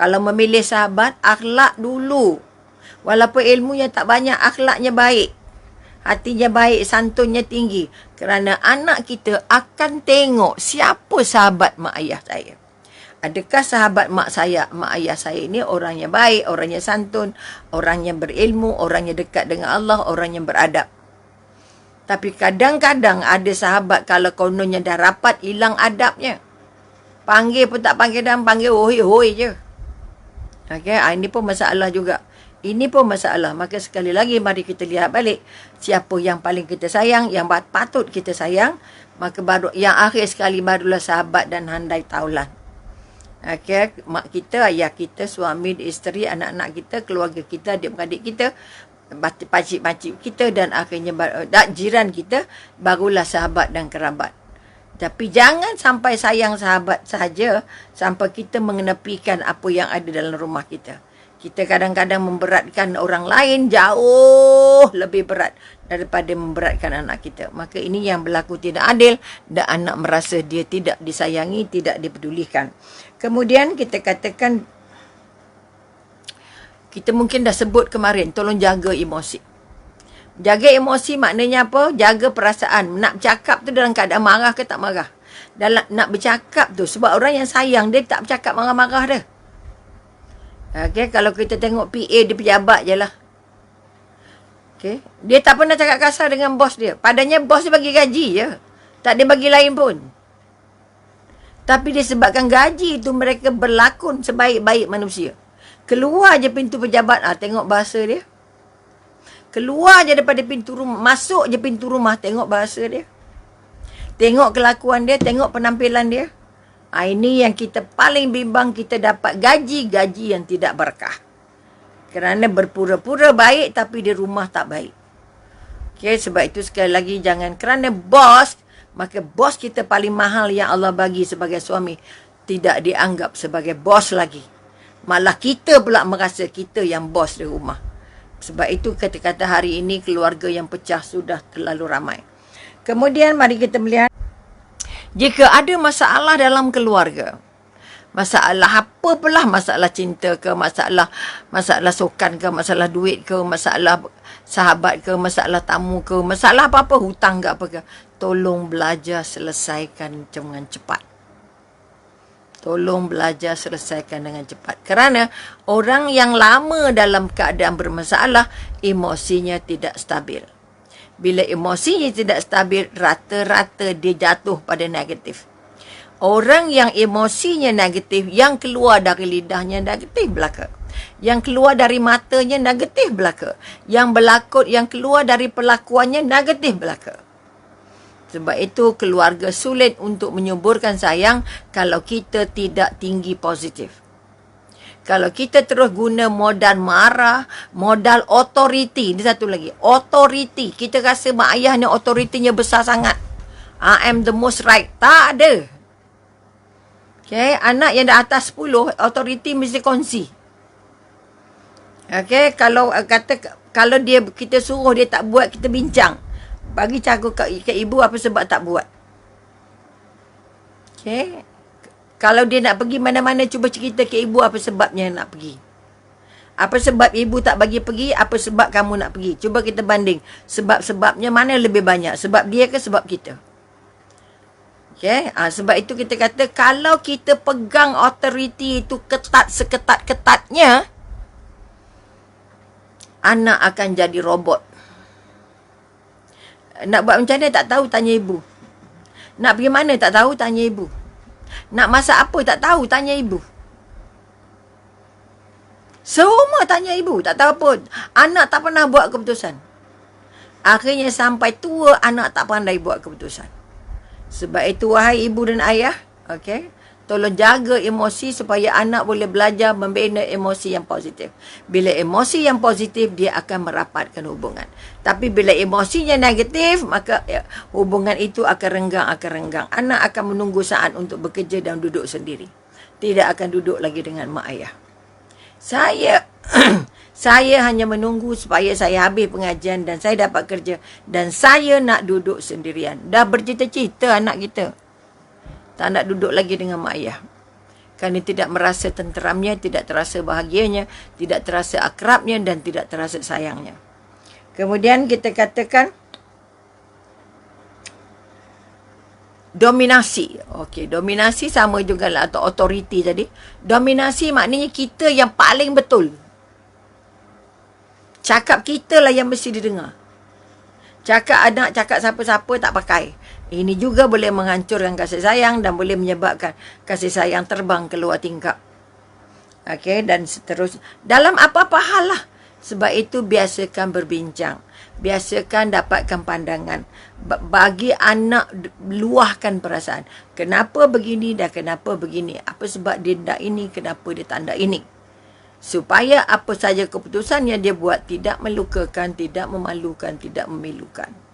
Kalau memilih sahabat, akhlak dulu. Walaupun ilmunya tak banyak, akhlaknya baik. Hatinya baik, santunnya tinggi. Kerana anak kita akan tengok siapa sahabat mak ayah saya. Adakah sahabat mak ayah saya ini orang yang baik, orang yang santun, orang yang berilmu, orang yang dekat dengan Allah, orang yang beradab. Tapi kadang-kadang ada sahabat kalau kononnya dah rapat, hilang adabnya. Panggil pun tak panggil dan panggil hoi-hoi je. Okay, ini pun masalah juga. Ini pun masalah. Maka sekali lagi mari kita lihat balik siapa yang paling kita sayang, yang patut kita sayang. Maka baru yang akhir sekali barulah sahabat dan handai taulan. Okay, mak kita, ayah kita, suami, isteri, anak-anak kita, keluarga kita, adik-beradik kita, pakcik-pakcik kita dan akhirnya jiran kita, barulah sahabat dan kerabat. Tapi jangan sampai sayang sahabat saja sampai kita mengenepikan apa yang ada dalam rumah kita. Kita kadang-kadang memberatkan orang lain jauh lebih berat daripada memberatkan anak kita. Maka ini yang berlaku tidak adil dan anak merasa dia tidak disayangi, tidak dipedulikan. Kemudian kita katakan, kita mungkin dah sebut kemarin, tolong jaga emosi. Jaga emosi maknanya apa? Jaga perasaan. Nak bercakap tu dalam keadaan marah ke tak marah. Dalam nak bercakap tu, sebab orang yang sayang, dia tak bercakap marah-marah dah. Okay, kalau kita tengok PA, dia pejabat je lah. Okay. Dia tak pernah cakap kasar dengan bos dia. Padanya bos dia bagi gaji je. Tak dia bagi lain pun. Tapi disebabkan gaji itu mereka berlakon sebaik-baik manusia. Keluar je pintu pejabat, tengok bahasa dia. Keluar je daripada pintu rumah, masuk je pintu rumah, tengok bahasa dia. Tengok kelakuan dia, tengok penampilan dia. Ini yang kita paling bimbang, kita dapat gaji yang tidak berkah. Kerana berpura-pura baik tapi di rumah tak baik. Okay, sebab itu sekali lagi jangan kerana bos, maka bos kita paling mahal yang Allah bagi sebagai suami tidak dianggap sebagai bos lagi. Malah kita pula merasa kita yang bos di rumah. Sebab itu kata-kata hari ini keluarga yang pecah sudah terlalu ramai. Kemudian mari kita melihat jika ada masalah dalam keluarga. Masalah apa pula, masalah cinta ke, masalah sokan ke, masalah duit ke, masalah sahabat ke, masalah tamu ke, masalah apa-apa, hutang ke apa ke. Tolong belajar selesaikan dengan cepat. Tolong belajar selesaikan dengan cepat. Kerana orang yang lama dalam keadaan bermasalah, emosinya tidak stabil. Bila emosinya tidak stabil, rata-rata dia jatuh pada negatif. Orang yang emosinya negatif, yang keluar dari lidahnya negatif belaka. Yang keluar dari matanya negatif belaka. Yang berlakon, yang keluar dari perlakuannya negatif belaka. Sebab itu keluarga sulit untuk menyuburkan sayang kalau kita tidak tinggi positif. Kalau kita terus guna modal marah, modal authority. Ini satu lagi. Authority. Kita rasa mak ayah ni authority-nya besar sangat. I am the most right. Tak ada. Okay. Anak yang dah atas 10, authority mesti kongsi. Okay. Kalau kita suruh dia tak buat, kita bincang. Bagi cago ke ibu apa sebab tak buat. Okay. Kalau dia nak pergi mana-mana, cuba cerita ke ibu apa sebabnya nak pergi. Apa sebab ibu tak bagi pergi, apa sebab kamu nak pergi. Cuba kita banding. Sebab-sebabnya mana lebih banyak. Sebab dia ke sebab kita. Okay. Sebab itu kita kata, kalau kita pegang authority itu ketat seketat-ketatnya, anak akan jadi robot. Nak buat macam mana tak tahu, tanya ibu. Nak pergi mana tak tahu, tanya ibu. Nak masak apa tak tahu, tanya ibu. Semua tanya ibu, tak tahu pun. Anak tak pernah buat keputusan. Akhirnya sampai tua, anak tak pandai buat keputusan. Sebab itu, wahai ibu dan ayah, okay, tolong jaga emosi supaya anak boleh belajar membina emosi yang positif. Bila emosi yang positif, dia akan merapatkan hubungan. Tapi bila emosinya negatif, maka hubungan itu akan renggang. Anak akan menunggu saat untuk bekerja dan duduk sendiri. Tidak akan duduk lagi dengan mak ayah. Saya hanya menunggu supaya saya habis pengajian dan saya dapat kerja. Dan saya nak duduk sendirian. Dah bercita-cita anak kita. Tak nak duduk lagi dengan mak ayah. Kerana tidak merasa tenteramnya, tidak terasa bahagianya, tidak terasa akrabnya dan tidak terasa sayangnya. Kemudian kita katakan dominasi. Okey, dominasi sama jugalah, atau authority tadi. Dominasi maknanya kita yang paling betul. Cakap kita lah yang mesti didengar. Cakap anak, cakap siapa-siapa tak pakai. Ini juga boleh menghancurkan kasih sayang dan boleh menyebabkan kasih sayang terbang keluar tingkap. Okey, dan seterusnya. Dalam apa-apa hal lah. Sebab itu biasakan berbincang. Biasakan dapatkan pandangan. Bagi anak luahkan perasaan. Kenapa begini dan kenapa begini. Apa sebab dia tak ini, kenapa dia tak nak ini. Supaya apa saja keputusan yang dia buat tidak melukakan, tidak memalukan, tidak memilukan.